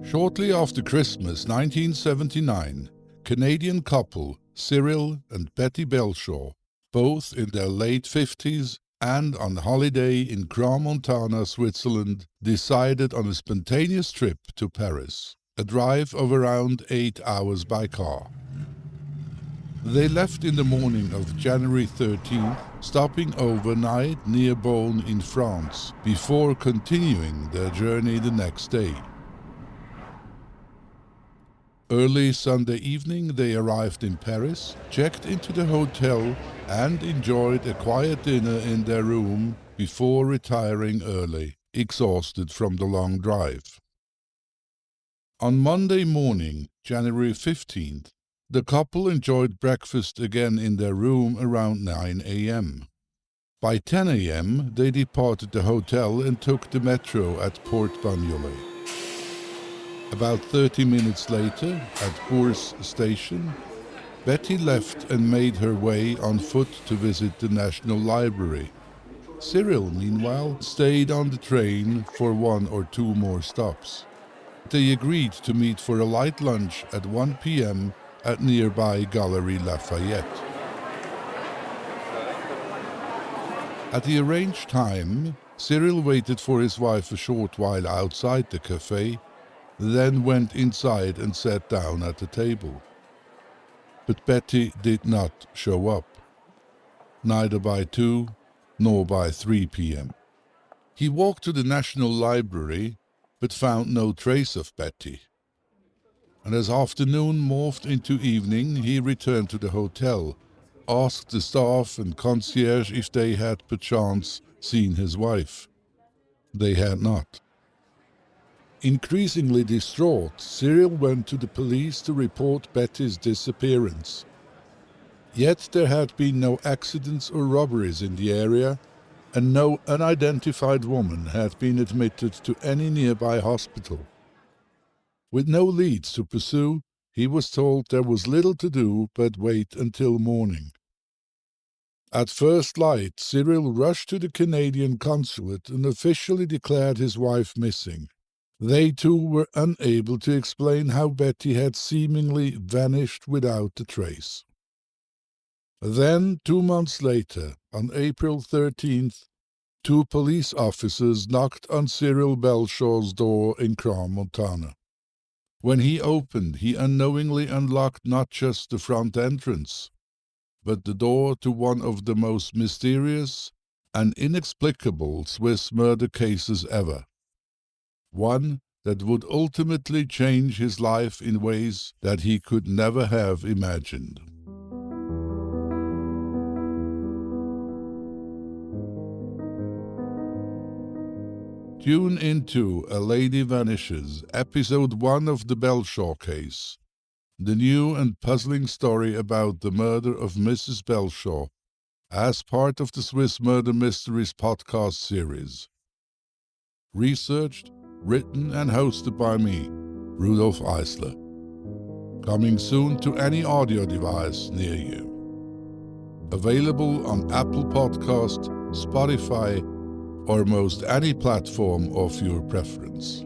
Shortly after Christmas 1979, Canadian couple Cyril and Betty Belshaw, both in their late 50s and on holiday in Crans-Montana, Switzerland, decided on a spontaneous trip to Paris, a drive of around 8 hours by car. They left in the morning of January 13th, stopping overnight near Beaune in France, before continuing their journey the next day. Early Sunday evening they arrived in Paris, checked into the hotel and enjoyed a quiet dinner in their room before retiring early, exhausted from the long drive. On Monday morning, January 15th, the couple enjoyed breakfast again in their room around 9 a.m. By 10 a.m. they departed the hotel and took the metro at Port Bagnolet. About 30 minutes later, at Bourse station, Betty left and made her way on foot to visit the National Library. Cyril, meanwhile, stayed on the train for 1 or 2 more stops. They agreed to meet for a light lunch at 1 p.m. at nearby Galerie Lafayette. At the arranged time, Cyril waited for his wife a short while outside the café, then went inside and sat down at the table. But Betty did not show up, neither by 2 nor by 3 p.m. He walked to the National Library, but found no trace of Betty. And as afternoon morphed into evening, he returned to the hotel, asked the staff and concierge if they had perchance seen his wife. They had not. Increasingly distraught, Cyril went to the police to report Betty's disappearance. Yet there had been no accidents or robberies in the area, and no unidentified woman had been admitted to any nearby hospital. With no leads to pursue, he was told there was little to do but wait until morning. At first light, Cyril rushed to the Canadian consulate and officially declared his wife missing. They too were unable to explain how Betty had seemingly vanished without a trace. Then, 2 months later, on April 13th, 2 police officers knocked on Cyril Belshaw's door in Crans-Montana. When he opened, he unknowingly unlocked not just the front entrance, but the door to one of the most mysterious and inexplicable Swiss murder cases ever. One that would ultimately change his life in ways that he could never have imagined. Tune into A Lady Vanishes, Episode 1 of the Belshaw case, the new and puzzling story about the murder of Mrs. Belshaw, as part of the Swiss Murder Mysteries podcast series. Researched, written and hosted by me, Rudolph Isler. Coming soon to any audio device near you. Available on Apple Podcast, Spotify, or most any platform of your preference.